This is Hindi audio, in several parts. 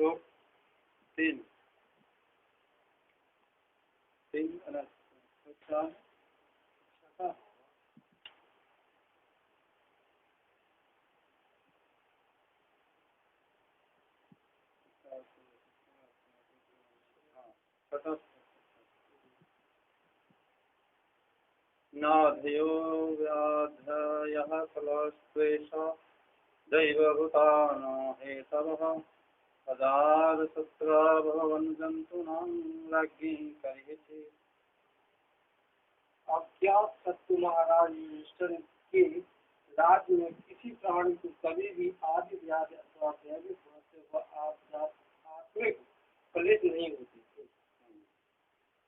श्लोक 3 नाधयो व्याधयः कलस्त्वेष दैवभूतानो हेतवः पदार्थसत्रा भगवन् जन्तूनां राज्ञी करिष्यति। अज्ञात सत्तु महाराज युधिष्ठिर के राज्य में किसी प्राणी को कभी भी आदि व्याधि अथवा दैविक समस्या व आत्मिक क्लेश नहीं होती।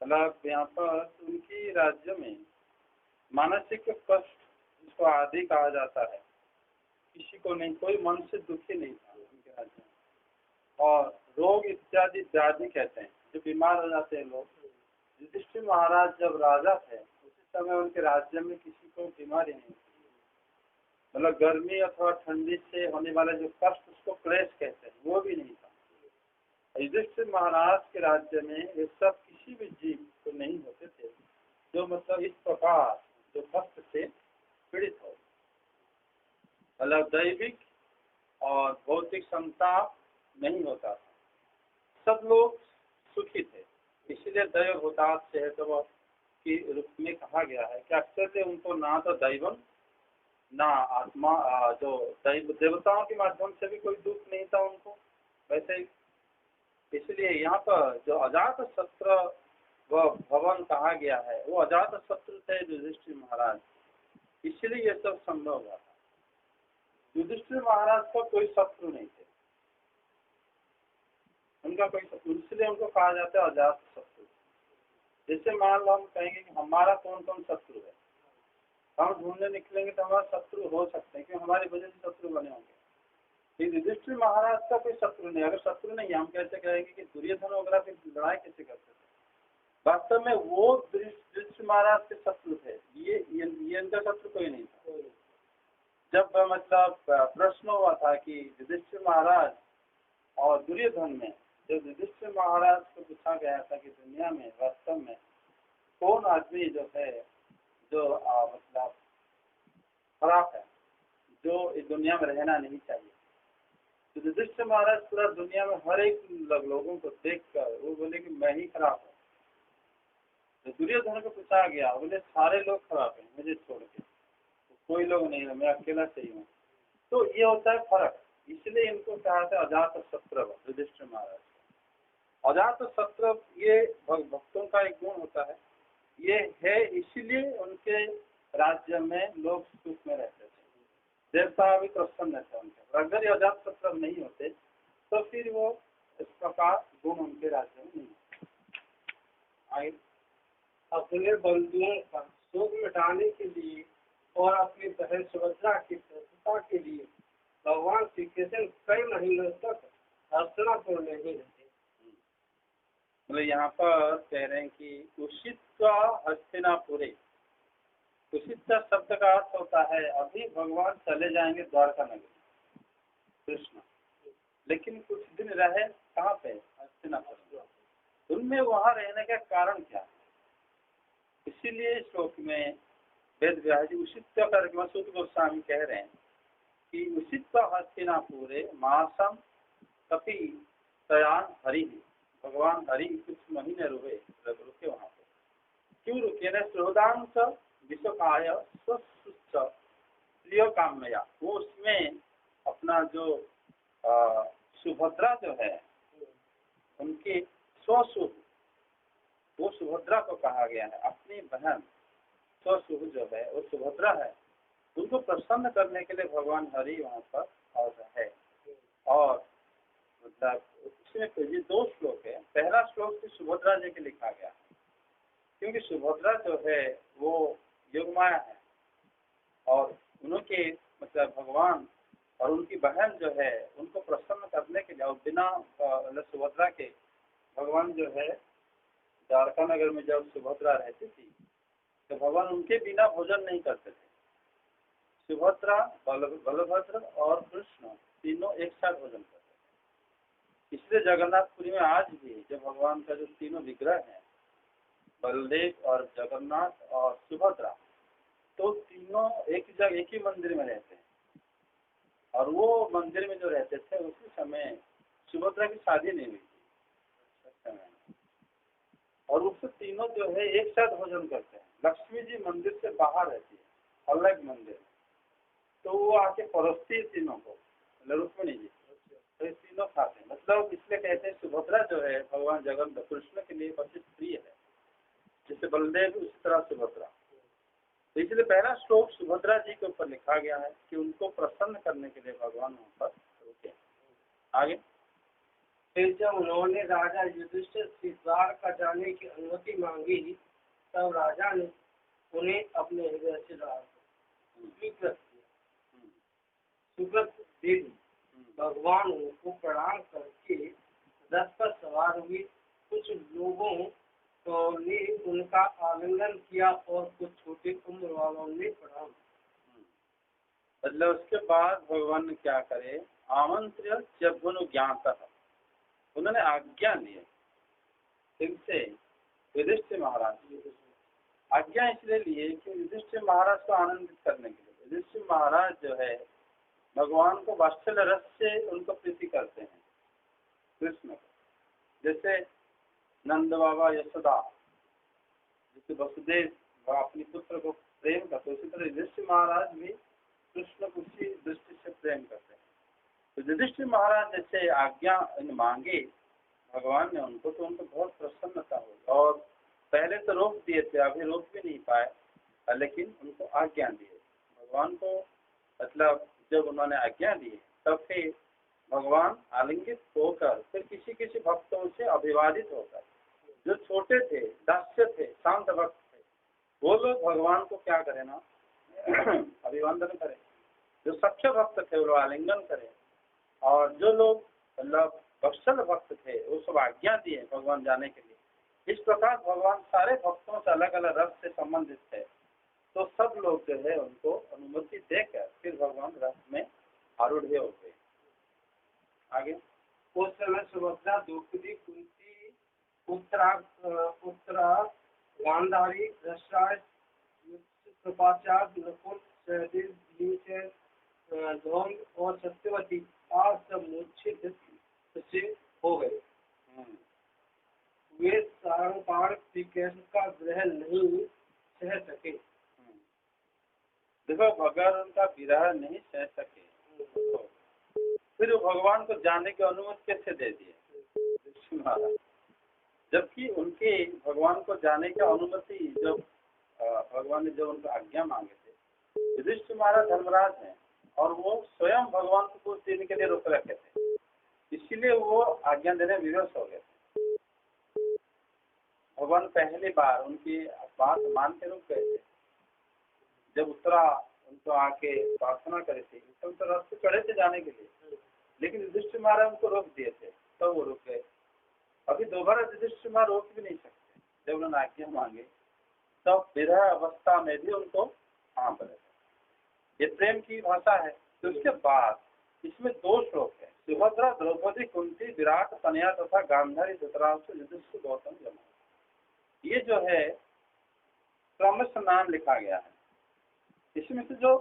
मतलब यहाँ पर उनकी राज्य में मानसिक कष्ट जिसको आदि कहा जाता है किसी को नहीं, कोई मन से दुखी नहीं था उनके राज्य में। और रोग इत्यादि व्याधि कहते हैं, जो बीमार हो जाते हैं लोग। युधिष्ठिर महाराज जब राजा थे उसी समय उनके राज्य में किसी को बीमारी नहीं थी। मतलब गर्मी अथवा ठंडी से होने वाले जो कष्ट उसको क्लेश कहते हैं, वो भी नहीं था। युधिष्ठिर महाराज के राज्य में ये सब किसी भी जीव को नहीं होते थे, जो मतलब इस प्रकार जो कष्ट से पीड़ित हो। मतलब दैविक और भौतिक संताप नहीं होता था, सब लोग सुखी थे। इसीलिए दैव भूतात से तो की रूप में कहा गया है कि अक्सर से उनको ना तो दैवन ना आत्मा, जो देवताओं के माध्यम से भी कोई दुख नहीं था उनको वैसे। इसलिए यहाँ पर जो अजात शत्रु व भवन कहा गया है वो अजात शत्रु थे युधिष्ठिर महाराज, इसलिए ये सब संभव हुआ था। युधिष्ठिर महाराज का कोई शत्रु नहीं थे, उनका कोई शत्रु, इसलिए उनको कहा जाता है अजात शत्रु। जैसे मान लो हम कहेंगे कि हमारा कौन कौन शत्रु है, हम ढूंढने निकलेंगे तो हमारा शत्रु हो सकते हैं, क्योंकि हमारी वजह से शत्रु बने होंगे। युधिष्ठिर महाराज का कोई शत्रु नहीं। अगर शत्रु नहीं, हम कैसे कहेंगे कि दुर्योधन वगैरह की लड़ाई कैसे करते थे? वास्तव में वो युधिष्ठिर महाराज के शत्रु थे, ये इनका शत्रु कोई नहीं था। जब मतलब प्रश्न हुआ था कि युधिष्ठिर महाराज और दुर्योधन में, जब युधिष्ठिर महाराज को पूछा गया था कि दुनिया में वास्तव में कौन आदमी जो है जो मतलब खराब है, जो इस दुनिया में रहना नहीं चाहिए, तो युधिष्ठिर महाराज पूरा दुनिया में हर एक लोगों को देखकर वो बोले कि मैं ही खराब हूँ। तो दुर्योधन को पूछा गया, बोले सारे लोग खराब हैं मुझे छोड़ के, तो कोई लोग नहीं है, मैं अकेला सही हूँ। तो ये होता है फर्क, इसलिए इनको कहा था अजात शत्रु युधिष्ठिर महाराज। अजात शत्रु ये भक्तों का एक गुण होता है, ये है इसीलिए उनके राज्य में लोग सुख में रहते थे, देवता भी प्रसन्न रहते उनके। अगर ये अजात शत्रु नहीं होते तो फिर वो इस प्रकार गुण उनके राज्य में नहीं। आगे अपने बंधुओं का शोक मिटाने के लिए और अपनी बहन सुभद्रा की प्रसन्नता के लिए भगवान श्री कृष्ण कई महीनों तक हस्तिनापुर में ही रहते। मतलब यहाँ पर कह रहे हैं कि उषित हस्तिनापुरे। उषित शब्द का अर्थ होता है अभी भगवान चले जाएंगे द्वारका नगर कृष्ण, लेकिन कुछ दिन रहे कहाँ पे? हस्तिनापुर। उनमें वहाँ रहने का कारण क्या? इसीलिए श्लोक में वेद व्यास जी उषित करके मसूद गोस्वामी कह रहे हैं कि उषित हस्तिनापुरे मासम कपि तयान हरि। भगवान हरि कुछ महीने रुके वहाँ पे। क्यों रुके? न श्रोदांश विश्वकाय स्वसुच्च प्रिय कामया, वो उसमें अपना जो सुभद्रा जो है उनकी स्वसुख, वो सुभद्रा को कहा गया है, अपनी बहन स्वसुख जो है वो सुभद्रा है, उनको प्रसन्न करने के लिए भगवान हरि वहाँ पर और है। और मतलब उसमें ये 2 श्लोक है। पहला श्लोक भी सुभद्रा जी के लिखा गया, क्योंकि सुभद्रा जो है वो योगमाया है और उनके मतलब भगवान और उनकी बहन जो है उनको प्रसन्न करने के लिए, और बिना सुभद्रा के भगवान जो है द्वारका नगर में जब सुभद्रा रहती थी तो भगवान उनके बिना भोजन नहीं करते थे। सुभद्रा, बलभद्र और कृष्ण तीनों एक साथ भोजन करते थे। इसलिए जगन्नाथपुरी में आज भी जब भगवान का जो तीनों विग्रह हैं, बलदेव और जगन्नाथ और सुभद्रा, तो तीनों एक जगह एक ही मंदिर में रहते हैं। और वो मंदिर में जो रहते थे उसी समय सुभद्रा की शादी नहीं हुई थी उस समय, और उससे तीनों जो है एक साथ भोजन करते हैं। लक्ष्मी जी मंदिर से बाहर रहती है, अलग मंदिर, तो वो आके परोसती है तीनों को, रुक्मिणी जी, तो ये तीनों खाते हैं। मतलब इसलिए कहते हैं सुभद्रा जो है भगवान जगन्नाथ कृष्ण के लिए वशिष्ठ प्रिय है, जैसे बलदेव उसी तरह सुभद्रा। तो इसलिए पहला श्लोक सुभद्रा जी के ऊपर लिखा गया है कि उनको प्रसन्न करने के लिए भगवान वहाँ पर रुके। आगे फिर जब उन्होंने राजा युधिष्ठिर से द्वारका जाने की अनुमति मांगी, तब राजा ने उन्हें अपने हृदय से स्वीकृत किया। सुकृत देवी भगवान को प्रणाम करके रथ पर सवार हुई। कुछ लोगों ने उनका आलिंगन किया और कुछ छोटे उम्र वालों ने प्रणाम। मतलब उसके बाद भगवान ने क्या करे, आमंत्र्य जब ज्ञाता, उन्होंने आज्ञा ली इनसे युधिष्ठिर महाराज, आज्ञा इसलिए लिए कि युधिष्ठिर महाराज को आनंदित करने के लिए। युधिष्ठिर महाराज जो है भगवान को वात्सल्य रस से उनको प्रीति करते हैं कृष्ण को, जैसे नंद बाबा यशोदा, जैसे वसुदेव अपने पुत्र को प्रेम करते, उसी तरह युधिष्ठिर महाराज भी कृष्ण को उसी दृष्टि से प्रेम करते हैं। तो युधिष्ठिर महाराज जैसे आज्ञा मांगे भगवान ने उनको, तो उनको बहुत प्रसन्नता हुई, और पहले तो रोक दिए थे, अभी रोक भी नहीं पाए, लेकिन उनको आज्ञा दिए भगवान को। मतलब जब उन्होंने आज्ञा दी तब फिर भगवान आलिंगित होकर फिर किसी किसी भक्तों से अभिवादित होकर, जो छोटे थे, दास्य थे, शांत भक्त थे, वो लोग भगवान को क्या करें ना अभिवादन करें। जो सख्य भक्त थे वो आलिंगन करें, और जो लोग मतलब वत्सल भक्त थे वो सब आज्ञा दिए भगवान जाने के लिए। इस प्रकार भगवान सारे भक्तों से अलग अलग रथ से संबंधित थे, तो सब लोग जो है उनको अनुमति देकर फिर भगवान रथ में आरूढ़ हो गए। आगे उस समय सुभद्रा, द्रौपदी, कुंती, उत्तरा गांधारी, धृतराष्ट्र, कृपाचार्य, नकुल, सहदेव, भीमसेन, द्रोण और सत्यवती आज सब मूर्छित से हो गए। वे सारंगपाण श्रीकृष्ण का ग्रह नहीं सह सके। देखो अगर उनका विरह नहीं सह सके तो फिर वो भगवान को जाने की अनुमति कैसे दे दिए महाराज, जबकि उनके भगवान को जाने की अनुमति जब भगवान ने जब उनको आज्ञा मांगे थे, युधिष्ठिर महाराज धर्मराज हैं और वो स्वयं भगवान को कुछ दिन के लिए रोक रखे थे, इसीलिए वो आज्ञा देने विवश हो गए थे। भगवान पहली बार उनकी बात मान के रुक गए थे। जब उत्तरा उनको आके प्रार्थना करे थे, तो रास्ते चढ़े थे जाने के लिए, लेकिन युधिष्ठिर महाराज उनको रोक दिए थे, तब वो रुक गए। अभी दोबारा युधिष्ठिर महाराज रोक भी नहीं सकते, जब उन्होंने आज्ञा मांगे तब विरह अवस्था में भी उनको हाँ पड़े। ये प्रेम की भाषा है। तो उसके बाद इसमें दो श्लोक है, सुभद्रा, द्रौपदी, कुंती, विराट, तनया तथा गांधारी, धृतराष्ट्र, युधिष्ठिर, गौतम, जमा, ये जो है क्रमश नाम लिखा गया है। इसमें से जो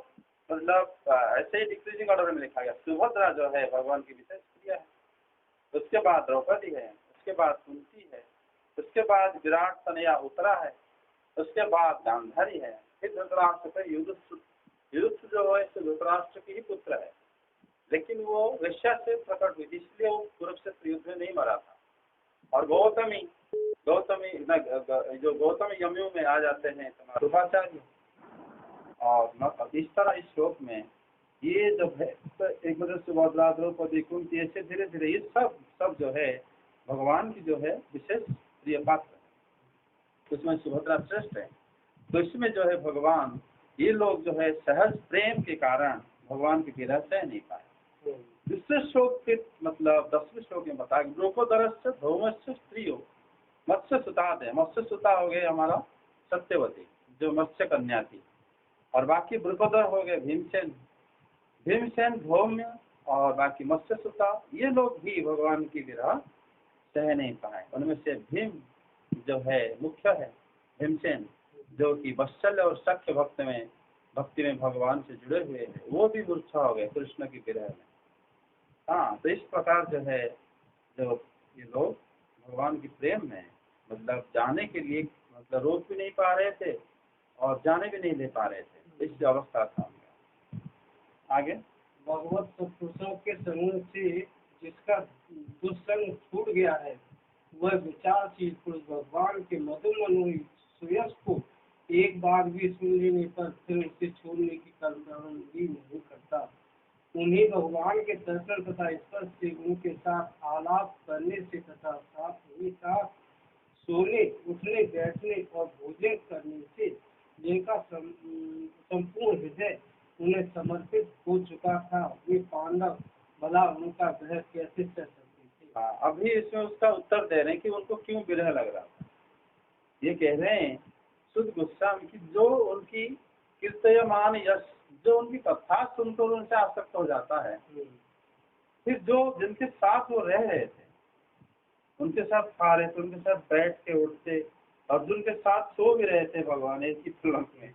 मतलब ऐसे ही डिक्रीजिंग ऑर्डर में लिखा गया, सुभद्रा जो है भगवान की विशेष प्रिय है, उसके बाद द्रौपदी है, उसके बाद कुंती है, उसके बाद विराट, तनया, उत्तरा है, उसके बाद गांधारी है, फिर धृतराष्ट्र, फिर युधिष्ठिर। युधिष्ठिर जो है धृतराष्ट्र की ही पुत्र है, लेकिन वो वेश्या से प्रकट हुई, इसलिए वो कुरुक्षेत्र युद्ध में नहीं मरा था। और गौतमी जो गौतम यमियों में आ जाते हैं कृपाचार्य। और इस तरह इस श्लोक में ये जो है तो एक मतलब सुभद्रा, द्रौपदी, कुंती, ऐसे धीरे धीरे ये सब जो है भगवान की जो है विशेष प्रिय पात्र है, उसमें सुभद्रा श्रेष्ठ है। तो इसमें जो है भगवान ये लोग जो है सहज प्रेम के कारण भगवान की विरह सह नहीं पाए। दूसरे श्लोक के मतलब 10वें श्लोक में बताया द्रौपदरस्य धौमस्य स्त्रियो मत्स्य सुता दे। मत्स्य सुता हो गए हमारा सत्यवती जो मत्स्य कन्या थी, और बाकी द्रुपद हो गए भीमसेन, धौम्य, और बाकी मत्स्यसुता, ये लोग भी भगवान की विरह सह नहीं पाए। उनमें से भीम जो है मुख्य है, भीमसेन, जो कि वत्सल्य और सख्य भक्ति में भगवान से जुड़े हुए हैं, वो भी मूर्छा हो गए कृष्ण की विरह में। हाँ, तो इस प्रकार जो है, जो ये लोग भगवान की प्रेम में मतलब जाने के लिए मतलब रोक भी नहीं पा रहे थे और जाने भी नहीं दे पा रहे थे, इस अवस्था था। आगे भगवत सत्पुरुषों के संग से जिसका दुस्संग छूट गया है, वह विचारशील पुरुष भगवान के मधुर मनोही सुयश को एक बार भी सुन लेने पर फिर उसे छोड़ने की कल्पना भी नहीं करता। उन्हें भगवान के दर्शन तथा स्पर्श से, उनके साथ आलाप करने से तथा साथ ही साथ सोने, उठने, बैठने और भोजन करने से जिनका संपूर्ण हृदय उन्हें समर्पित हो चुका था, वे पांडव भला उनका ग्रह कैसे चल सकते थे। अभी इसमें उसका उत्तर दे रहे हैं कि उनको क्यों विरह लग रहा था। ये कह रहे हैं शुद्ध गुस्सा में कि जो उनकी कीर्तयमान यश, जो उनकी कथा सुनकर उनसे आसक्त हो जाता है, फिर जो जिनके साथ वो रह रहे थे, उनके साथ खा रहे थे, उनके साथ बैठ के उठते, अर्जुन के साथ सो भी रहे थे भगवान एक ही पलंग में,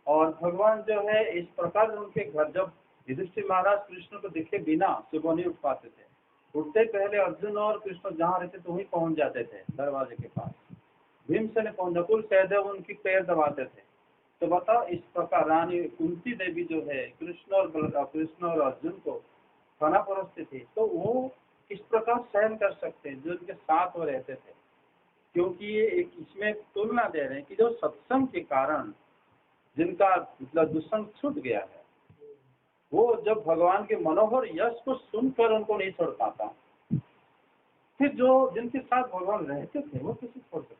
और भगवान जो है इस प्रकार उनके घर, जब युधिष्ठिर महाराज कृष्ण को दिखे बिना सुबह नहीं उठ पाते थे, उठते पहले अर्जुन और कृष्ण जहाँ रहते थे वहीं पहुंच जाते थे दरवाजे के पास, भीमसेन ने पहुंच, नकुल सहदेव उनकी पैर दबाते थे। तो बताओ, इस प्रकार रानी कुंती देवी जो है कृष्ण और अर्जुन को खाना परोसते थे, तो वो किस प्रकार सहन कर सकते हैं जो उनके साथ वो रहते थे। क्योंकि ये एक इसमें तुलना दे रहे हैं कि जो सत्संग के कारण जिनका मतलब दुस्संग छूट गया है, वो जब भगवान के मनोहर यश को सुनकर उनको नहीं छोड़ पाता, फिर जो जिनके साथ भगवान रहते थे वो कैसे छोड़ सकते हैं।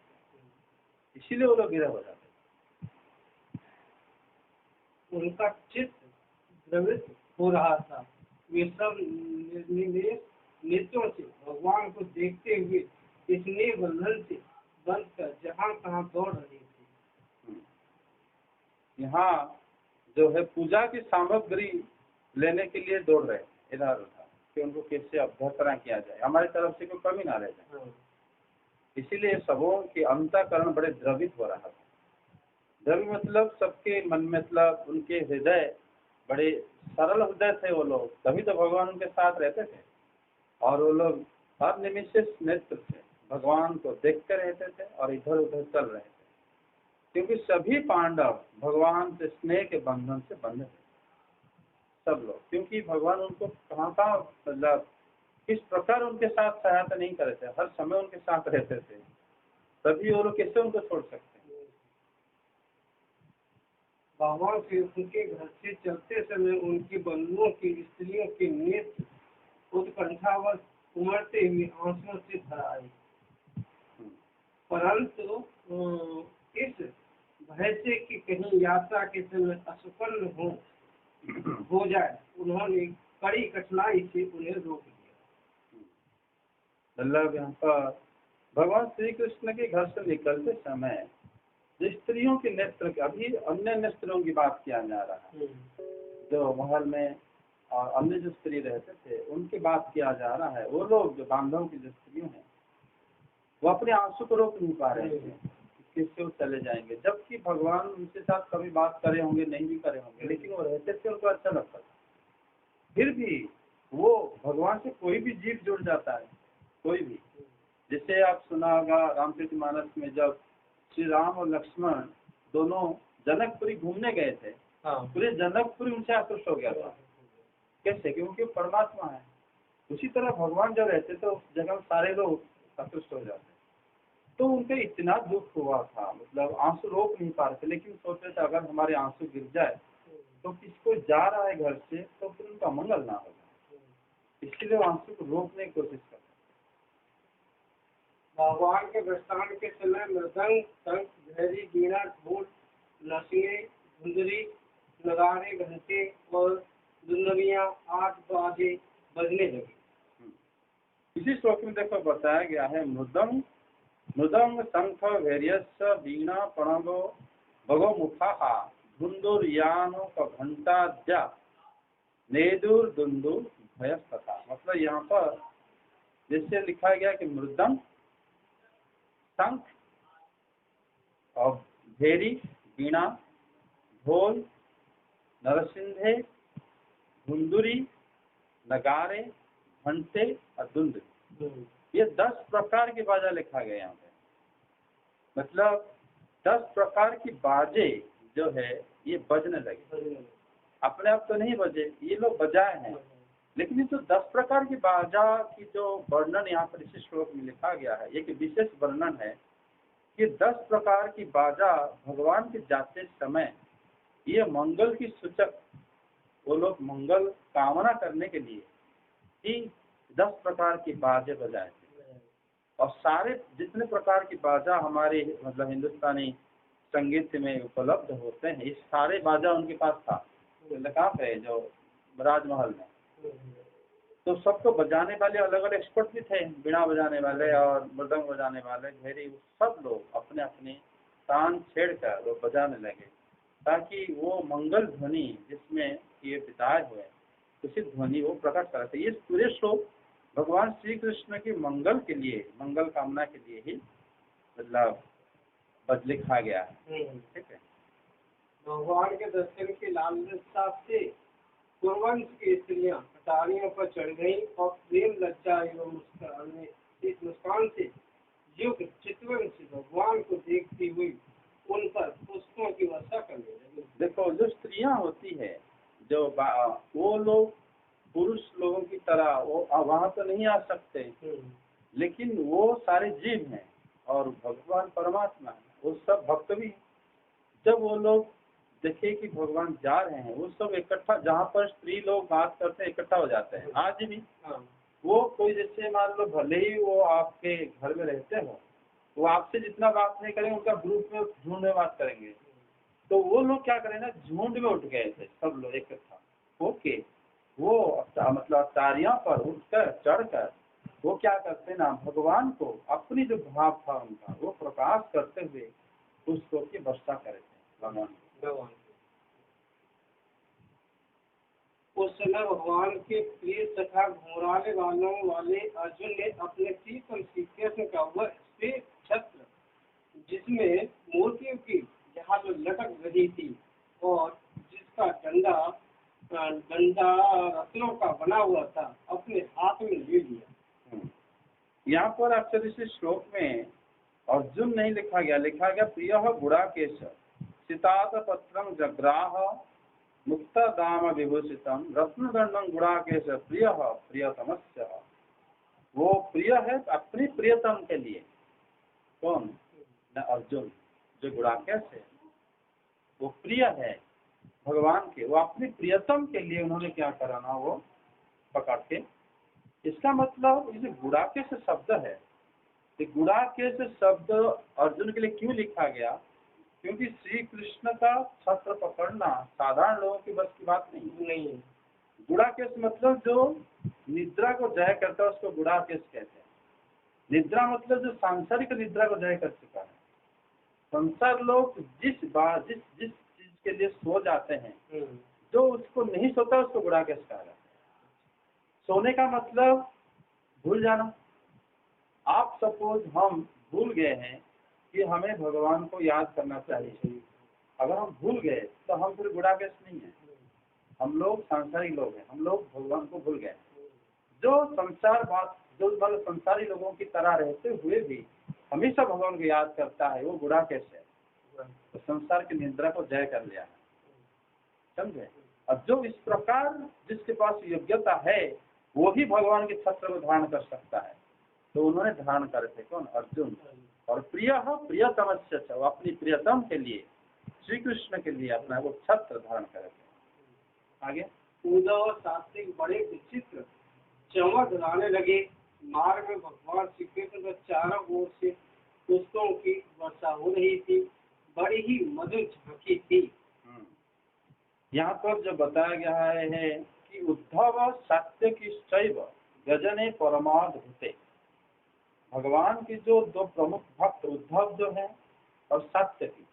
इसीलिए वो लोग गिरा हो जाते। उनका चित्त द्रवित हो रहा था। वे सब नेत्रों से भगवान को देखते हुए इसने बंधन से बंध कर जहाँ तहाँ दौड़ रहे थे। यहाँ जो है पूजा की सामग्री लेने के लिए दौड़ रहे इधर उधर कि उनको कैसे अभ्यर्थना किया जाए, हमारी तरफ से कोई कमी ना रह जाए। इसीलिए सबों के अंतःकरण बड़े द्रवित हो रहा था। द्रवित मतलब सबके मन में, मतलब उनके हृदय बड़े सरल हृदय थे वो लोग, तभी तो भगवान उनके साथ रहते थे। और वो लोग हर निमिष नेत्र थे, भगवान को देखते रहते थे और इधर उधर चल रहे थे, क्योंकि सभी पांडव भगवान से स्नेह के बंधन से बंधे थे, सब लोग। क्योंकि भगवान उनको कहाँ कहाँ मतलब किस प्रकार उनके साथ सहायता नहीं करे थे, हर समय उनके साथ रहते थे, तभी वो लोग कैसे उनको छोड़ सकते हैं। भगवान से उनके घर से चलते समय उनकी बंधुओं की स्त्रियों के नेत्र उत्कंठावश उमड़ते हुए आंसुओं से भर आए। परंतु इस भय से कि कहीं यात्रा के समय असफल हो जाए, उन्होंने कड़ी कठिनाई से उन्हें रोक दिया। मतलब यहाँ पर भगवान श्री कृष्ण के घर से निकलते समय स्त्रियों के नेत्र, अभी अन्य नेत्रों की बात किया जा रहा है, जो महल में और अन्य जो स्त्री रहते थे उनकी बात किया जा रहा है। वो लोग जो बांधव की जो स्त्रियों हैं वो अपने आंसू को रोक नहीं पा रहे थे, किससे वो चले जाएंगे, जबकि भगवान उनके साथ कभी बात करे होंगे, नहीं भी करे होंगे, लेकिन वो रहते थे, उनको अच्छा लगता था। फिर भी वो भगवान से कोई भी जीव जुड़ जाता है, कोई भी, जैसे आप सुना होगा रामचरितमानस में जब श्री राम और लक्ष्मण दोनों जनकपुरी घूमने गए थे, पूरे जनकपुरी उनसे आकृष्ट हो गया था। कैसे? क्योंकि परमात्मा है। उसी तरह भगवान जब रहते तो उस जगह सारे लोग आकृष्ट हो जाते। तो उनके इतना दुख हुआ था, मतलब आंसू रोक नहीं पा रहे थे, लेकिन सोचते थे अगर हमारे आंसू गिर जाए तो किसको जा रहा है घर से तो फिर उनका मंगल ना होगा, इसलिए आंसू को रोकने की कोशिश करते। भगवान के प्रस्थान के समय मृदंग, शंख, भैरी, वीणा, ढोल, नशिए, धुंधरी, नगाड़े, घंटे और दुंदुभियां आदि बाजे बजने लगे। इसी श्लोक में देखो बताया गया है मृदंग, शंख, भैर्यस्य, वीणा, प्रणवो, भगो मुखा, धुंदुर्यानो, घंटा, नेदुर, दुंदु, भयस्तथा, मतलब यहाँ पर जैसे लिखा गया कि मृदंग, शंख और भेरी, वीणा, ढोल, नरसिंधे, धुंदुरी, नगारे, घंटे और दुंदुरी, ये 10 प्रकार की बाजा लिखा गया यहाँ पे। मतलब 10 प्रकार की बाजे जो है ये बजने लगे, अपने आप तो नहीं बजे, ये लोग बजाए हैं, लेकिन ये तो 10 प्रकार की बाजा की जो वर्णन यहाँ पर इसी श्लोक में लिखा गया है, एक विशेष वर्णन है कि 10 प्रकार की बाजा भगवान के जाते समय ये मंगल की सूचक, वो लोग मंगल कामना करने के लिए ही 10 प्रकार की बाजे बजाए थे। और सारे जितने प्रकार की बाजा हमारे मतलब हिंदुस्तानी संगीत में उपलब्ध होते हैं, इस सारे बाजा उनके पास था। कहाँ पे जो राजमहल में, तो सबको बजाने वाले अलग अलग एक्सपर्ट भी थे, बीणा बजाने वाले और मृदंग बजाने वाले, घेरी, सब लोग अपने अपने तान छेड़ कर वो बजाने लगे ताकि वो मंगल ध्वनि जिसमें ये बिताए हुए उसी ध्वनि वो प्रकट करते। ये पूरे श्लोक भगवान श्री कृष्ण की मंगल के लिए, मंगल कामना के लिए ही मतलब लिखा गया है। ठीक है, भगवान के दर्शन की लालसा से पूर्वंश की स्त्रियां कटारियों पर चढ़ गई और प्रेम, लज्जा एवं मुस्कान से युक्त चितवन से भगवान को देखती हुई उन पर पुष्पों की वर्षा करने लगी। देखो जो स्त्रियां होती है जो वो लोग पुरुष लोगों की तरह वो वहां तो नहीं आ सकते, लेकिन वो सारे जीव हैं और भगवान परमात्मा है, वो सब भक्त भी। जब वो लोग देखे कि भगवान जा रहे हैं, वो सब इकट्ठा, जहाँ पर स्त्री लोग बात करते हैं इकट्ठा हो जाते हैं आज भी। वो कोई जैसे मान लो भले ही वो आपके घर में रहते हो, वो आपसे जितना बात नहीं करेंगे, उनका ग्रुप में झुंड में बात करेंगे। तो वो लोग क्या करें ना, झुंड में उठ गए थे सब लोग इकट्ठा ओके, वो मतलब तारियां पर उठकर चढ़कर वो क्या करते ना, भगवान को अपनी जो भाव था उनका वो प्रकाश करते हुए पुष्पों की वर्षा करे थे भगवान। उस समय भगवान के प्रिय तथा घोराले वालों वाले अर्जुन ने अपने प्रियतम श्री कृष्ण का वह श्वेत छत्र जिसमें मोतियों की जहाज लटक रही थी और जिसका डंडा रत्नों का बना हुआ था, अपने हाथ में ले लिया। यहाँ पर अक्सर इस श्लोक में अर्जुन नहीं लिखा गया, लिखा गया प्रिय गुड़ाकेश सीतात पत्रम जग्राह मुक्ता दाम विभूषितम रत्नदंडम गुड़ाकेश प्रिय प्रियतमस्य। वो प्रिय है अपनी प्रियतम के लिए। कौन? न अर्जुन जो गुड़ाकेश है वो प्रिय है भगवान के, वो अपनी प्रियतम के लिए उन्होंने क्या करा ना, वो पकड़ के। इसका मतलब ये गुड़ाकेश शब्द है, गुड़ाकेश शब्द अर्जुन के लिए क्यों लिखा गया? क्योंकि श्री कृष्ण का छत्र पकड़ना साधारण लोगों की बस की बात नहीं है। गुड़ाकेश मतलब जो निद्रा को जय करता है उसको गुड़ाकेश कहते हैं। निद्रा मतलब जो सांसारिक निद्रा को जय कर चुका है। संसार लोग जिस चीज के लिए सो जाते हैं, जो उसको नहीं सोता उसको गुड़ाकेश कहा जाता है। सोने का मतलब भूल जाना। आप सपोज हम भूल गए हैं कि हमें भगवान को याद करना चाहिए, अगर हम भूल गए तो हम फिर गुड़ाकेश नहीं है, हम लोग सांसारिक लोग हैं, हम लोग भगवान को भूल गए। जो संसार बात जो मतलब संसारी लोगों की तरह रहते हुए भी हमेशा भगवान को याद करता है, वो गुड़ाकेश है। तो संसार की निद्रा को जय कर लिया है, समझे। अब जो इस प्रकार जिसके पास योग्यता है वो ही भगवान के छत्र को धारण कर सकता है, तो उन्होंने धारण करे थे। कौन? अर्जुन। और प्रिय प्रियतमस्य, वो अपनी प्रियतम के लिए श्री कृष्ण के लिए अपना वो छत्र धारण करे थे। आगे उद्धव और सात्विक बड़े विचित्र चमक लाने लगे। मार्ग में भगवान श्री कृष्ण को चारों ओर से पुष्पों की वर्षा हो रही थी, बड़ी ही मधुर झांकी थी। यहाँ पर जो बताया गया है कि उद्धव सत्य की शैव गजने परमार्थ होते, भगवान की जो दो प्रमुख भक्त उद्धव जो है और सत्य की,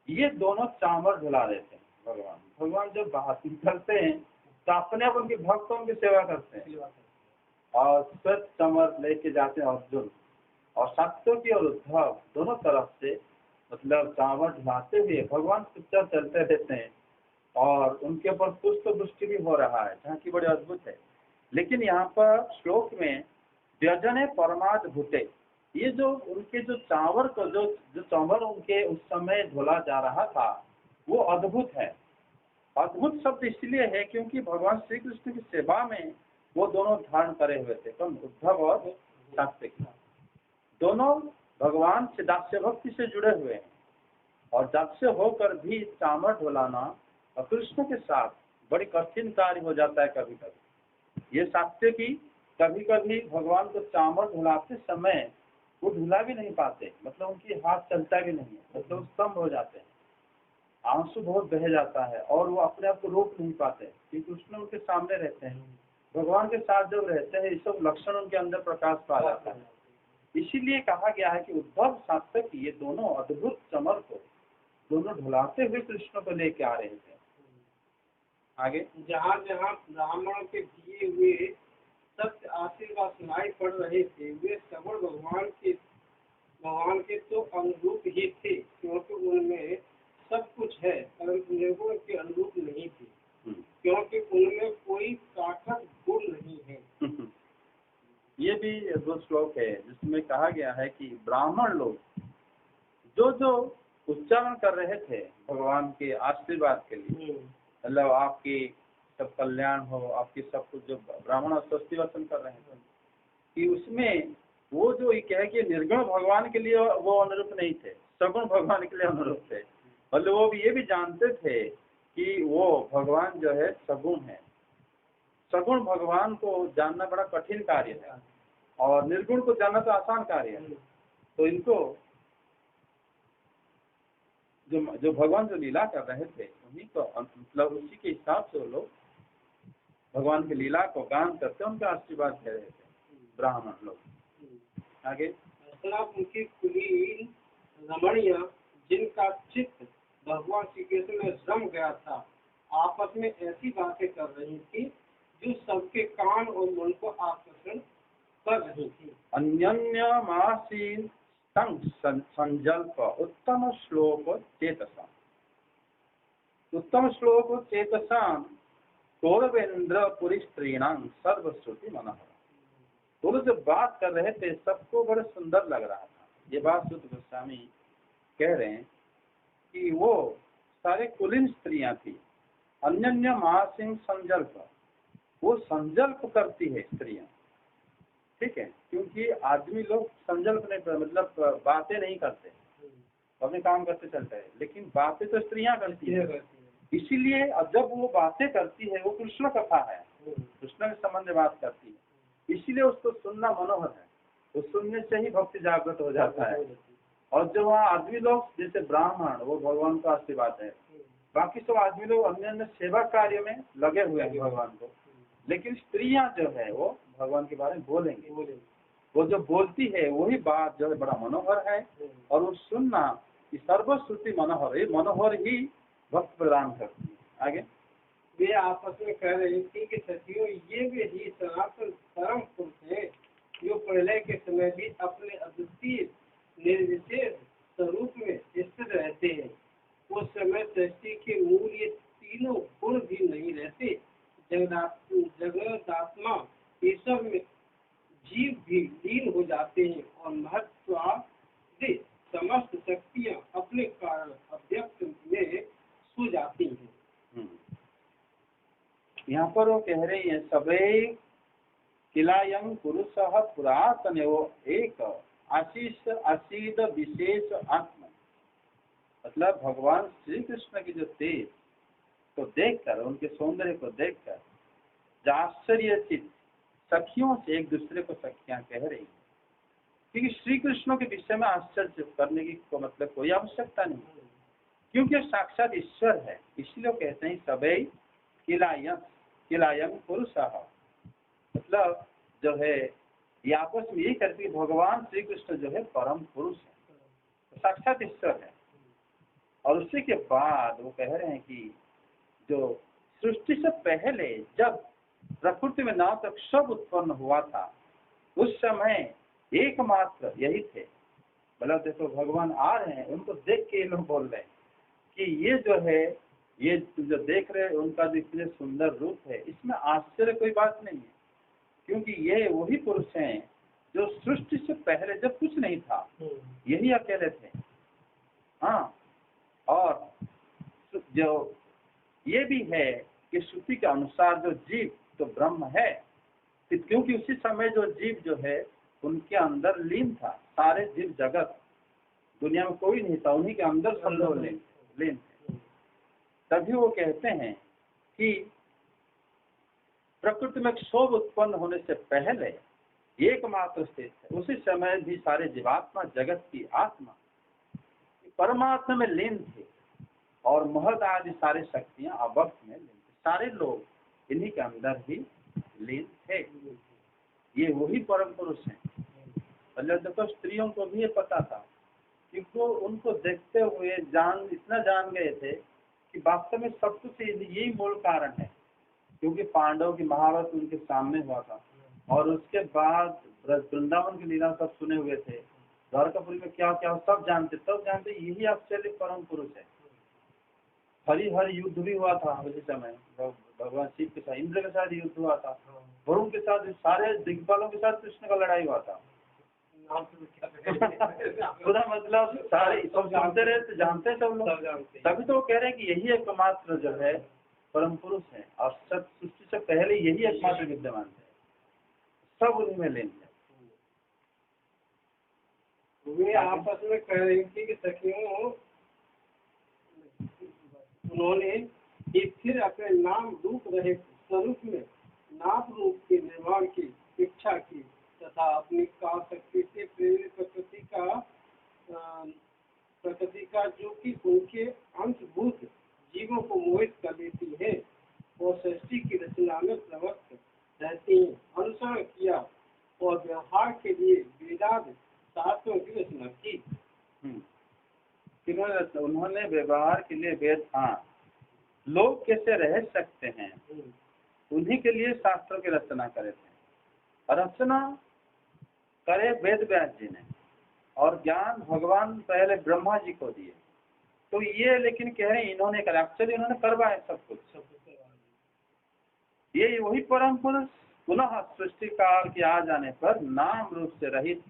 ये दोनों चामर झुला देते हैं। भगवान जब बात करते हैं तो अपने आप उनके भक्त उनकी सेवा करते हैं और श्वेत चमर लेके जाते हैं अर्जुन, और सात्विकी और उद्धव दोनों तरफ से मतलब चावल ढलाते हुए भगवान चुपचाप चलते रहते हैं और उनके ऊपर पुष्प वृष्टि भी हो रहा है, जहाँ की बड़े अद्भुत है। लेकिन यहाँ पर श्लोक में व्यजने परमाद भूते, ये जो उनके जो चावल को जो चावल उनके उस समय धोला जा रहा था वो अद्भुत है। अद्भुत शब्द इसलिए है क्योंकि भगवान श्री कृष्ण की सेवा में वो दोनों धारण करे हुए थे, कौन? उद्धव और सात्विकी दोनों भगवान से दास्य भक्ति से जुड़े हुए हैं, और दास्य होकर भी चावल ढोलाना और कृष्ण के साथ बड़ी कठिन कार्य हो जाता है। कभी कभी ये सात्विकी कभी कभी भगवान को चावल ढुलाते समय वो ढुला भी नहीं पाते, मतलब उनकी हाथ चलता भी नहीं है, मतलब स्तंभ हो जाते हैं, आंसू बहुत बह जाता है और वो अपने आप को रोक नहीं पाते क्योंकि कृष्ण उनके सामने रहते हैं, भगवान के साथ जब रहते हैं ये सब लक्षण उनके अंदर प्रकाश पा जाता है। इसीलिए कहा गया है कि उद्धव सात्विकी ये दोनों अद्भुत चमर को दोनों ढुलाते हुए कृष्ण को लेके आ रहे थे। आगे जहाँ जहाँ ब्राह्मणों के दिए हुए सत्य आशीर्वाद सुनाई पड़ रहे थे वे सगुण भगवान के तो अनुरूप ही थे, क्योंकि उनमें सब कुछ है, परंतु निर्गुण के अनुरूप नहीं थे, क्योंकि उनमें कोई सार्थक गुण नहीं है। ये भी दो श्लोक है जिसमें कहा गया है कि ब्राह्मण लोग जो जो उच्चारण कर रहे थे भगवान के आशीर्वाद के लिए, मतलब आपकी सब कल्याण हो, आपकी सब कुछ, जो ब्राह्मण स्वस्ति वचन कर रहे थे कि उसमें वो जो ये कहे कि निर्गुण भगवान के लिए वो अनुरूप नहीं थे, सगुण भगवान के लिए अनुरूप थे। मतलब वो ये भी जानते थे कि वो भगवान जो है सगुण है, सगुण भगवान को जानना बड़ा कठिन कार्य है और निर्गुण को जानना तो आसान कार्य है। तो इनको जो भगवान जो लीला कर रहे थे उन्हीं को मतलब उसी के हिसाब से वो लोग भगवान की लीला को गान करते उनका आशीर्वाद दे रहे थे ब्राह्मण लोग। आगे उनकी कुलीन रमणिया जिनका चित्त भगवान श्री कृष्ण में रम गया था आपस में ऐसी बातें कर रही थी जो सबके कान और मन को आकर्षण कर रही थी। अन्यन्यमासीन संजल्प उत्तम श्लोक चेतसा, उत्तम श्लोक चेतसा कौरवेन्द्र पुरी स्त्रीणाम सर्वश्रुति मनोहर। वो लोग जब बात कर रहे थे सबको बड़े सुंदर लग रहा था। ये बात सुत गोस्वामी कह रहे हैं कि वो सारे कुलीन स्त्रियां थी। अन्यन्य महासिंह संजल्प, वो संजल्प करती है स्त्रियां, ठीक है, क्योंकि आदमी लोग संजल्प नहीं कर, मतलब बातें नहीं करते, अपने काम करते चलते हैं, लेकिन बातें तो स्त्रियां करती है। इसीलिए जब वो बातें करती है वो कृष्ण कथा है, कृष्ण के संबंध में बात करती है, इसीलिए उसको सुनना मनोहर है, तो सुनने से ही भक्ति जागृत हो जाता है। और जो वहाँ आदमी लोग जैसे ब्राह्मण वो भगवान का आशीर्वाद है, बाकी सब आदमी लोग अन्य अन्य सेवा कार्य में लगे हुए हैं भगवान को, लेकिन स्त्रियां जो है वो भगवान के बारे में बोलेंगे, वो जो बोलती है वही बात जो है बड़ा मनोहर है और वो सुनना सर्वश्रुति मनोहर, ये मनोहर ही भक्त प्रदान करती है। आगे वे आपस में कह रही थी कि सखियों ये वे ही सनातन परम पुरुष है जो पहले के समय भी अपने अद्वितीय निर्विशेष स्वरूप में स्थित रहते हैं। उस समय सृष्टि के मूल ये तीनों गुण भी नहीं रहते, जगदात्मा ये सब में जीव भी लीन हो जाते हैं और महत्वादि समस्त शक्तियाँ अपने कारण अव्यक्त में सो जाती हैं। यहाँ पर वो कह रही है सबे किलायं पुरुषः पुरातन एक आशीष आशीद विशेष आत्मा, मतलब भगवान श्री कृष्ण की जो तेज को देखकर, उनके सौंदर्य को देखकर आश्चर्यचकित सखियों से एक दूसरे को सखियां कह रही है, क्योंकि श्री कृष्ण के विषय में आश्चर्य करने की को मतलब कोई आवश्यकता नहीं, क्योंकि साक्षात ईश्वर है। इसलिए कहते हैं सबे किलायं पुरुषः, मतलब जो है ये आपस में यही करती है, भगवान श्री कृष्ण जो है परम पुरुष है, तो साक्षात ईश्वर है। और उसी के बाद वो कह रहे हैं कि जो सृष्टि से पहले जब प्रकृति में ना तक सब उत्पन्न हुआ था, उस समय एकमात्र यही थे। मतलब देखो भगवान आ रहे हैं, उनको देख के ये लोग बोल रहे हैं कि ये जो है, ये जो देख रहे हैं उनका जो इतने सुंदर रूप है, इसमें आश्चर्य कोई बात नहीं है, क्योंकि ये वही पुरुष हैं जो सृष्टि से पहले जब कुछ नहीं था यही अकेले थे। हाँ, और जो ये भी है कि श्रुति के अनुसार जो जीव तो ब्रह्म है, क्योंकि उसी समय जो जीव जो है उनके अंदर लीन था। सारे जीव जगत दुनिया में कोई नहीं था, उन्हीं के अंदर सब लोग लीन थे। तभी वो कहते हैं कि प्रकृति में क्षोभ उत्पन्न होने से पहले एकमात्र स्थित है। उसी समय भी सारे जीवात्मा जगत की आत्मा परमात्मा में लीन थे और महद आदि सारी शक्तियां अवक्त में लीन थे। सारे लोग इन्हीं के अंदर ही लीन थे। ये वही परम पुरुष हैं। मतलब देखो स्त्रियों को भी ये पता था, क्योंकि उनको देखते हुए इतना जान गए थे कि वास्तव में सब कुछ यही मूल कारण है। क्योंकि पांडवों की महाभारत उनके सामने हुआ था और उसके बाद वृंदावन की लीला सब सुने हुए थे, द्वारकापुरी में क्या क्या सब जानते, तब जानते यही आश्चर्य परम पुरुष है। हरि युद्ध भी हुआ था उसी समय, भगवान शिव के साथ इंद्र के साथ युद्ध हुआ था, वरुण के साथ, सारे दिग्पालों के साथ कृष्ण का लड़ाई हुआ था। पूरा मतलब सारे सब जानते रहे, तो जानते सब लोग, तभी तो वो कह रहे हैं कि यही एकमात्र जो है परम पुरुष है और सब सृष्टि से पहले यही एकमात्र विद्यमान है, सब उन्हीं में लीन है। वे आपस में कह रही थी कि सखियों, उन्होंने फिर अपने नाम रूप रहे स्वरूप में नाम रूप के निर्माण की इच्छा की तथा अपनी काल शक्ति से प्रेरित प्रकृति का जो कि उनके अंशभूत जीवों को मोहित कर देती है और सृष्टि की रचना में प्रवृत्त रहती है, अनुसरण किया और व्यवहार के लिए वेदांत शास्त्रों की रचना की। उन्होंने व्यवहार के लिए वेद, हाँ, लोग कैसे रह सकते हैं उन्हीं के लिए शास्त्रों की रचना करे थे। रचना करे वेद व्यास जी ने और ज्ञान भगवान पहले ब्रह्मा जी को दिए। तो ये लेकिन कह रहे हैं इन्होंने करा, एक्चुअली इन्होंने करवाया सब कुछ। ये वही परम पुरुष पुनः सृष्टि काल के आ जाने पर नाम रूप से रहित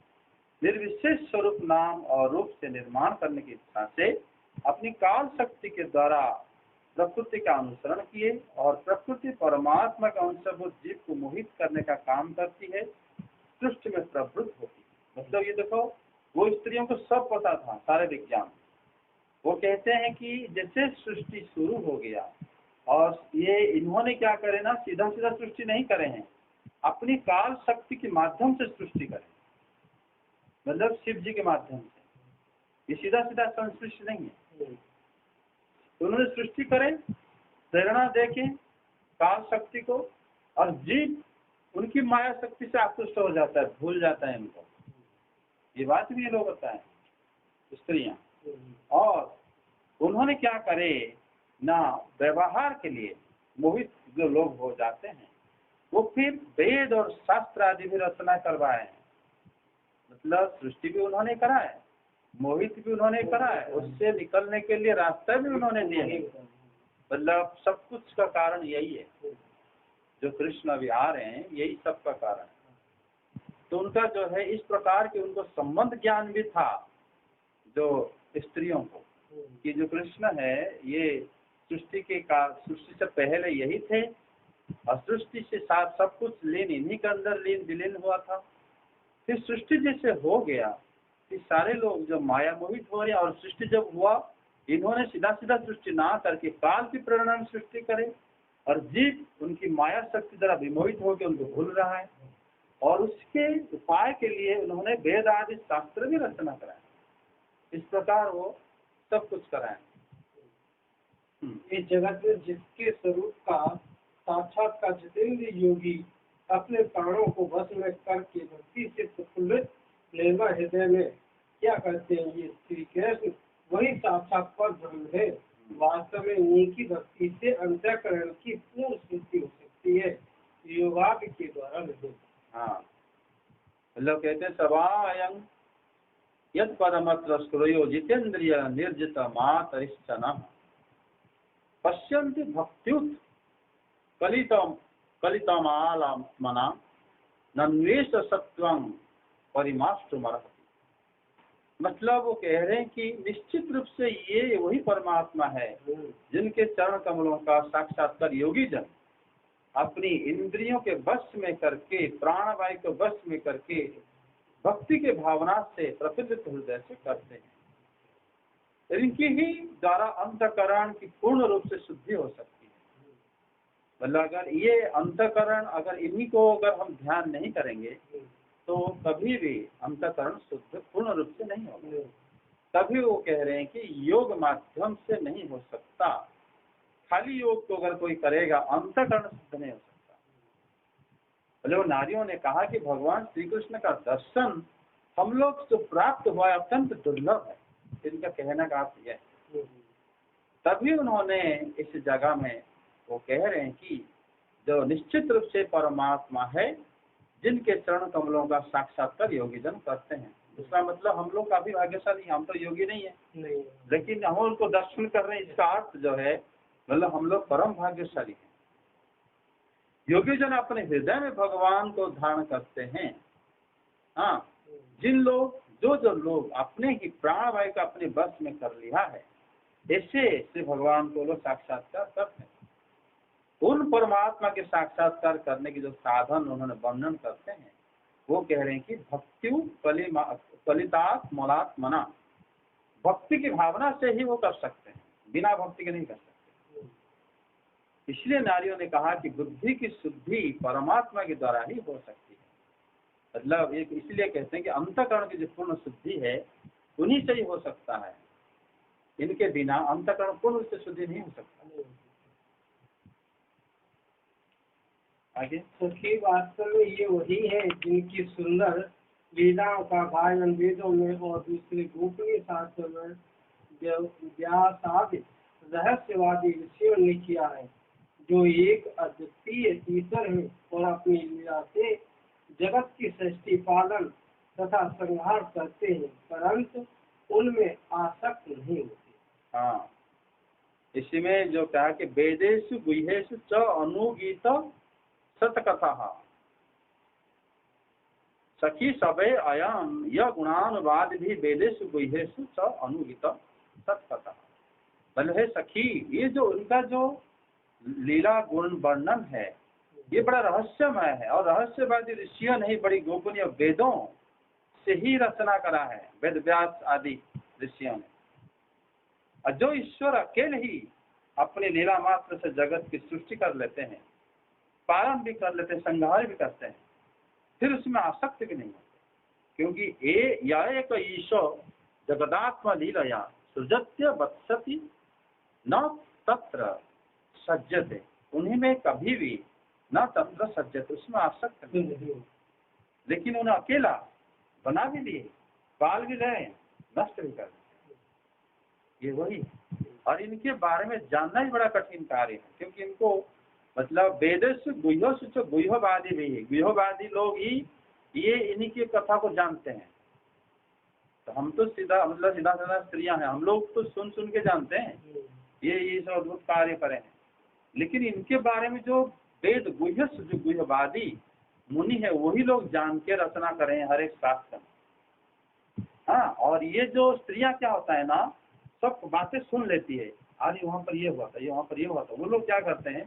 निर्विशेष स्वरूप नाम और रूप से निर्माण करने की इच्छा से अपनी काल शक्ति के द्वारा प्रकृति का अनुसरण किए और प्रकृति परमात्मा का अंशभूत जीव को मोहित करने का काम करती है, सृष्टि में प्रवृत्त होती है। मतलब ये देखो, वो स्त्रियों को सब पता था, सारे विज्ञान। वो कहते हैं कि जैसे सृष्टि शुरू हो गया और ये इन्होंने क्या करे ना, सीधा सीधा सृष्टि नहीं करे हैं, अपनी काल शक्ति के माध्यम से सृष्टि करें, मतलब शिव जी के माध्यम से। ये सीधा सीधा संसृष्टि नहीं है। तो उन्होंने सृष्टि करे, प्रेरणा देके काल शक्ति को, और जीव उनकी माया शक्ति से आकृष्ट हो जाता है, भूल जाता है इनको। ये बात भी ये लोग बताएं स्त्रियां। और उन्होंने क्या करे ना, व्यवहार के लिए मोहित जो लोग हो जाते हैं वो फिर वेद और शास्त्र आदि भी रचना करवाए हैं। मतलब सृष्टि भी उन्होंने करा है, मोहित भी उन्होंने करा है, उससे निकलने के लिए रास्ता भी उन्होंने दिया है। मतलब सब कुछ का कारण यही है, जो कृष्ण अभी आ रहे हैं यही सब का कारण है। तो उनका जो है इस प्रकार के उनको संबंध ज्ञान भी था जो स्त्रियों को, कि जो कृष्ण है ये सृष्टि से पहले यही थे और सृष्टि से साथ सब कुछ लीन इन्हीं के अंदर विलीन हुआ था। फिर सृष्टि जैसे हो गया, फिर सारे लोग जो माया मोहित हो रहे, और सृष्टि जब हुआ इन्होंने सीधा सीधा सृष्टि ना करके काल की प्रेरणा में सृष्टि करे, और जीव उनकी माया शक्ति द्वारा विमोहित होकर उनको भूल रहा है, और उसके उपाय के लिए उन्होंने वेद आदि शास्त्र भी रचना कराया। इस प्रकार वो सब कुछ कराए। इस जगत में जिसके स्वरूप का साक्षात्कार जितेंद्र योगी अपने प्राणों को वश में करके भक्ति से प्रफुल्लित निर्मल हृदय में क्या करते हैं, ये श्री कृष्ण वही साक्षात पर ब्रह्म है वास्तव में उनकी भक्ति से अंतःकरण की पूर्ण शुद्धि हो सकती है, योगाभ्यास के द्वारा नहीं। हाँ, मतलब कहते हैं सवायं यद पदमत्र स्कुरयो जितेन्द्रिय निर्जित मातरिश्चन पश्यन्ति भक्त्युत कलितमालात्मना नन्वेष सत्वं परिमाष्टुमर्हति। मतलब वो कह रहे हैं कि निश्चित रूप से ये वही परमात्मा है जिनके चरण कमलों का साक्षात्कार योगी जन अपनी इंद्रियों के वश में करके, प्राणवायु को वश में करके भक्ति के भावना से प्रफुल्लित हृदय से करते हैं। इनकी ही द्वारा अंतःकरण की पूर्ण रूप से शुद्धि हो सकती है। मतलब अगर ये अंतःकरण, अगर इन्हीं को अगर हम ध्यान नहीं करेंगे तो कभी भी अंतःकरण शुद्ध पूर्ण रूप से नहीं होगा। तभी वो कह रहे हैं कि योग माध्यम से नहीं हो सकता। खाली योग को अगर कोई करेगा अंतःकरण शुद्ध नहीं हो सकता। मतलब नारियों ने कहा कि भगवान श्री कृष्ण का दर्शन हम लोग जो प्राप्त हुआ है अत्यंत दुर्लभ है, इनका कहना का अर्थ यह है। तभी उन्होंने इस जगह में वो कह रहे हैं कि जो निश्चित रूप से परमात्मा है जिनके चरण कमलों का साक्षात्कार योगी जन करते हैं। दूसरा मतलब हम लोग काफी भाग्यशाली, हम तो योगी नहीं है लेकिन हम उनको दर्शन कर रहे हैं। इसका अर्थ जो है मतलब हम लोग परम भाग्यशाली हैं। योगी जन अपने हृदय में भगवान को धारण करते हैं। हाँ, जिन लोग जो लोग अपने ही प्राणवायु का अपने बस में कर लिया है, ऐसे भगवान को लोग साक्षात्कार करते हैं। उन परमात्मा के साक्षात्कार करने के जो साधन उन्होंने वर्णन करते हैं वो कह रहे हैं कि भक्त्यु कलितात मलात्मना, भक्ति की भावना से ही वो कर सकते हैं, बिना भक्ति के नहीं कर सकते। इसलिए नारियों ने कहा कि बुद्धि की शुद्धि परमात्मा के द्वारा ही हो सकती है। मतलब एक इसलिए कहते हैं कि अंतःकरण की जो पूर्ण शुद्धि है उन्हीं से ही हो सकता है। इनके बिना अंतःकरण पूर्ण रूप से शुद्धि नहीं हो सकता। आगे सखी वास्तव में ये वही है जिनकी सुंदर लीलाओं का गायन वेदों में और दूसरे गोपनीय शास्त्र में व्यासादि रहस्यवादी ऋषियों ने किया है, जो एक अद्वितीय ईश्वर है और अपनी लीला से जगत की सृष्टि पालन तथा संहार करते हैं, परंतु उनमें आसक्त नहीं होते। हाँ, इसमें जो कहा कि वेदेषु गुह्येषु च अनुगीत सतकथा सखी सबे अयम यह गुणानुवाद भी वेदेषु गुह्येषु च अनुगीत सतकथा। मतलब है सखी, ये जो उनका जो लीला गुण वर्णन है ये बड़ा रहस्यमय है और रहस्यवादी ऋषियों ने बड़ी गोपनीय वेदों से ही रचना करा है, वेद व्यास आदि ऋषियों ने। और जो ईश्वर अकेले ही अपनी लीला मात्र से जगत की सृष्टि कर लेते हैं, पालन भी कर लेते हैं, संहार भी करते हैं, फिर उसमें आसक्त भी नहीं होते। क्योंकि यह एक ईश्वर जगदात्मा लीलया सृजत्य वत्सति न तत्र सज्जते, उन्हीं में कभी भी न तत्र सज्जते, उसमें आसक्त नहीं। लेकिन उन्हें अकेला बना भी लिए, पाल भी रहे, नष्ट भी कर दिए, ये वही। और इनके बारे में जानना ही बड़ा कठिन कार्य है, क्योंकि इनको मतलब वेदेषु गुह्येषु गुह्यवादी भी है, गुह्यवादी लोग ही ये इन्हीं की कथा को जानते हैं। तो हम तो सीधा मतलब सीधा साधा स्त्रियां हैं, हम लोग तो सुन सुन के जानते हैं ये सब अद्भुत कार्य करे हैं। लेकिन इनके बारे में जो वेद गुह्यस्थ जो गुह्यवादी मुनि है वही लोग जान के रचना करें हर एक शास्त्र। हाँ, और ये जो स्त्रियां क्या होता है ना, सब बातें सुन लेती है, अरे वहाँ पर ये हुआ था, ये वहाँ पर ये हुआ था। वो लोग क्या करते हैं,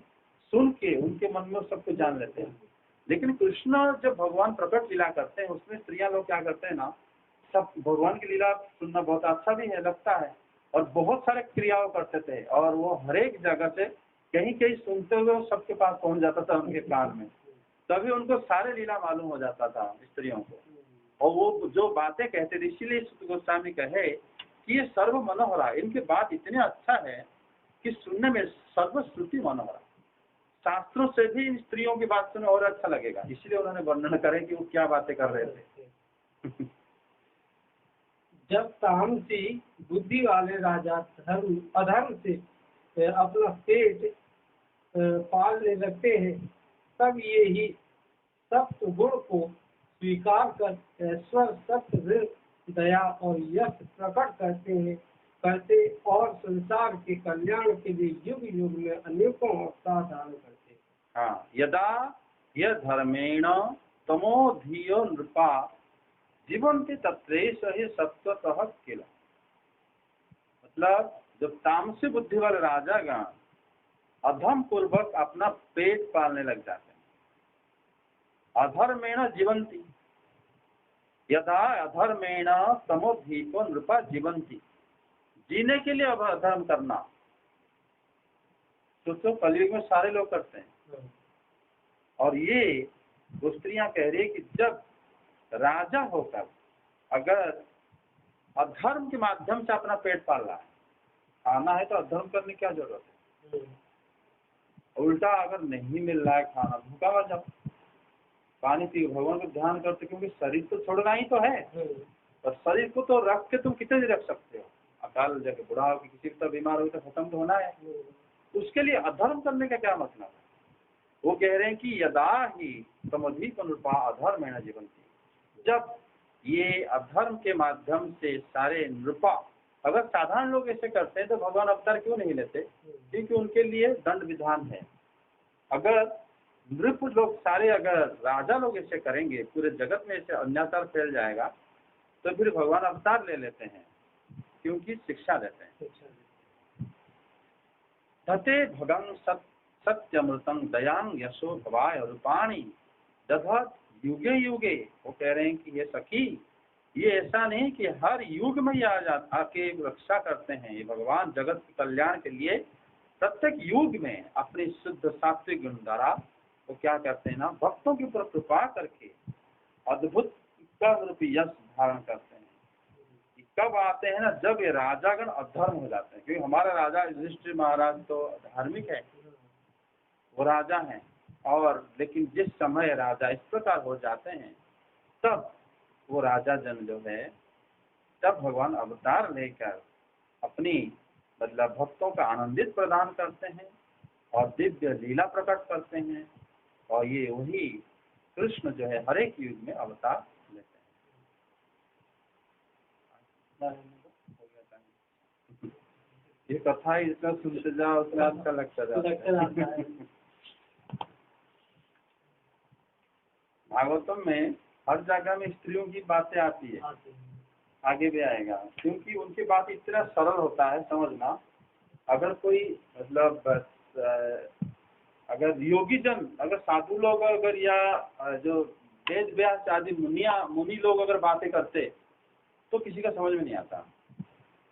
सुन के उनके मन में सबको जान लेते हैं। लेकिन कृष्ण जब भगवान प्रकट लीला करते हैं उसमें स्त्रियां लोग क्या करते हैं ना, सब भगवान की लीला सुनना बहुत अच्छा भी है, लगता है, और बहुत सारे क्रियाओं करते थे, और वो हर एक जगह से कहीं कहीं सुनते हुए सबके पास पहुंच जाता था उनके कान में, तभी उनको सारे लीला मालूम हो जाता था स्त्रियों को, और वो जो बातें कहते थे। इसीलिए सुत गोस्वामी कहे कि ये सर्व मनोहरा, इनकी बात इतने अच्छा है कि सुनने में सर्वश्रुति मनोहरा, शास्त्रों से भी इन स्त्रियों की बात सुनने और अच्छा लगेगा। इसलिए उन्होंने वर्णन करे कि वो क्या बातें कर रहे थे। जब तामसी बुद्धि वाले राजा धर्म अधर्म से अपना पेट पालने लगते हैं, तब ये ही सप्त गुण को स्वीकार कर ऐश्वर्य, सत्य, ऋण, दया और यश प्रकट करते और संसार के कल्याण के लिए युग युग में अनेकों अवतार धारण करते। हाँ, यदा यह धर्मेण तमोधियो नृपा जीवन्ति तत्रेश ही सत्वतः किल। मतलब जब तामसी बुद्धि वाले राजागण अधर्म पूर्वक अपना पेट पालने लग जाते हैं, अधर्मेण जीवन्ति, यदा अधर्मेण तमोधिको नृपा जीवन्ति, जीने के लिए अब अधर्म करना तो कलयुग में सारे लोग करते हैं। और ये वो स्त्रियां कह रही है कि जब राजा होकर अगर अधर्म के माध्यम से अपना पेट पाल रहा है, खाना है तो अधर्म करने की क्या जरूरत है। उल्टा अगर नहीं मिल रहा है खाना, भूखा मर जाओ, पानी पियो, भगवान को ध्यान करते, क्योंकि शरीर तो छोड़ना ही तो है। और शरीर को तो रख के तुम कितने दिन रख सकते हो, अकाल जाके बुढ़ा हो, किसी का बीमार हो तो खत्म तो होना है। उसके लिए अधर्म करने का क्या मतलब है। वो कह रहे हैं कि यदा ही तमोधिक नृपा अधर्मेण जीवन्ति, जब ये अधर्म के माध्यम से सारे नृपा, अगर साधारण लोग ऐसे करते हैं तो भगवान अवतार क्यों नहीं लेते, क्योंकि उनके लिए दंड विधान है। अगर नृप लोग सारे, अगर राजा लोग ऐसे करेंगे, पूरे जगत में ऐसे अन्याचार फैल जाएगा, तो फिर भगवान अवतार ले लेते हैं, क्योंकि शिक्षा देते हैं। तते भगं सत्यमृतं दयांग यशो भवाय रूपाणी दधत युगे युगे। वो कह रहे हैं कि ये सखी, ये ऐसा नहीं कि हर युग में ये आके रक्षा करते हैं। ये भगवान जगत के कल्याण के लिए प्रत्येक युग में अपनी शुद्ध सात्विक गुण द्वारा वो क्या करते हैं ना, भक्तों के ऊपर कृपा करके अद्भुत रूपी यश धारण करते हैं। कब आते हैं ना, जब ये राजागण अधर्म हो जाते हैं, क्योंकि हमारा राजा युधिष्ठिर महाराज तो धार्मिक है, वो राजा हैं। और लेकिन जिस समय राजा इस प्रकार हो जाते हैं, तब वो राजा जन जो है, तब भगवान अवतार लेकर अपनी मतलब भक्तों का आनंदित प्रदान करते हैं और दिव्य लीला प्रकट करते हैं। और ये वही कृष्ण जो है हर एक युग में अवतार लेते हैं। ये कथा इतना सुनते जाओ उतना अच्छा लगता जाता है। भागवतम में हर जगह में स्त्रियों की बातें आती है, आगे भी आएगा, क्योंकि उनकी बात इतना सरल होता है समझना। अगर कोई मतलब अगर योगी जन, अगर साधु लोग, अगर या जो वेद व्यास आदि मुनि लोग अगर बातें करते तो किसी का समझ में नहीं आता,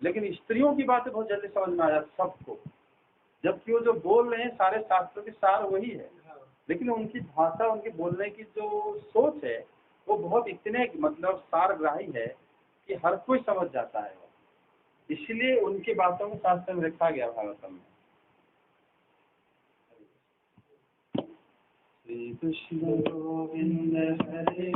लेकिन स्त्रियों की बातें बहुत जल्दी समझ में आ जाती सबको, जबकि वो जो बोल रहे हैं सारे शास्त्रों के सार वही है, लेकिन उनकी भाषा, उनके बोलने की जो सोच है वो बहुत इतने मतलब सारग्राही है कि हर कोई समझ जाता है। इसलिए उनकी बातों को शास्त्र में रखा गया भागवतम में। श्री कृष्ण गोविंद हरे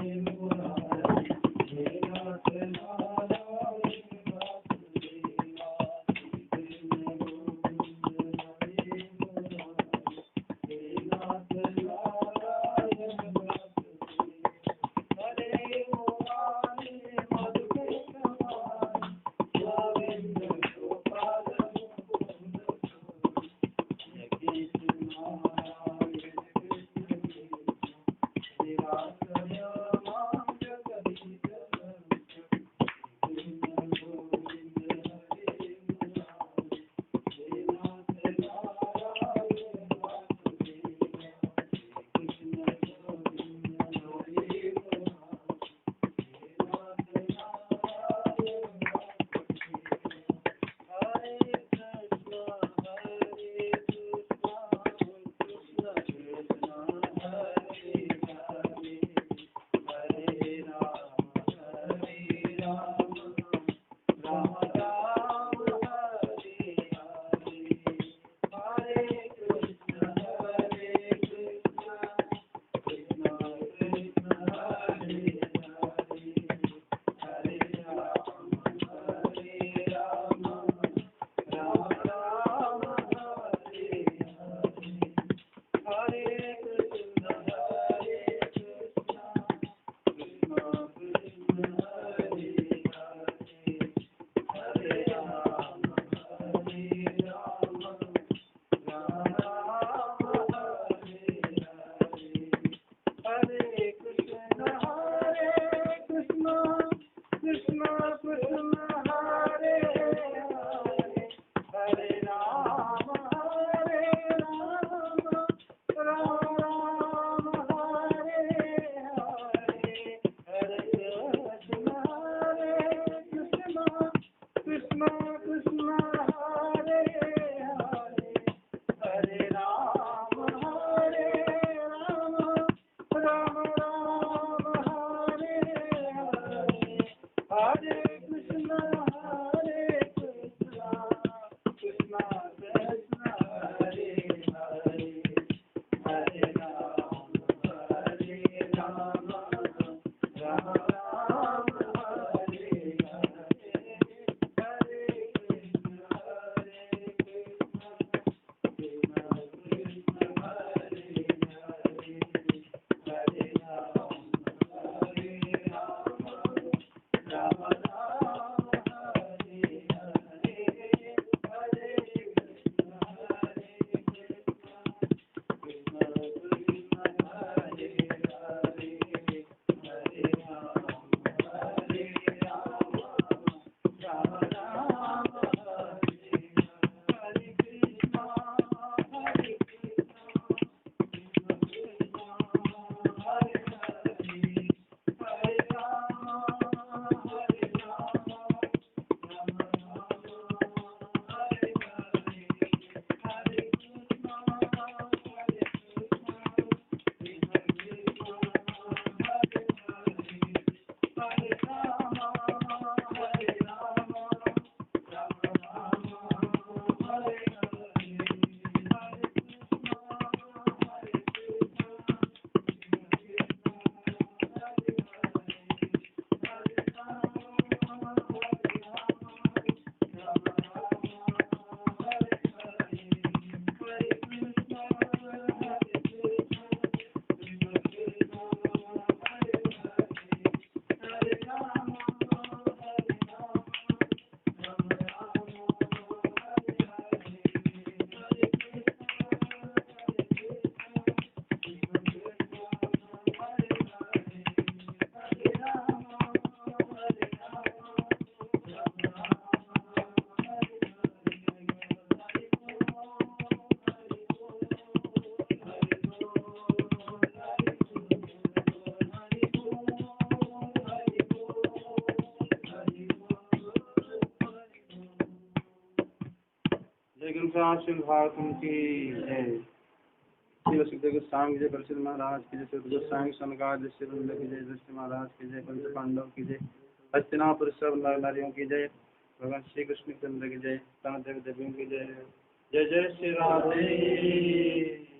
लेकिन श्री भागवतम की जय। श्री सुखदेव गोस्वामी की जय, परीक्षित महाराज की जय, सुखदेव गोस्वामी सनकार जय, श्री वृंद की जय, दृष्टि महाराज की जय, पंच पांडव की जय, हस्तिनापुर सब नर नारियों की जय, भगवान श्री कृष्ण चंद्र की जय, देवी देवियों की जय। जय जय श्री राधे।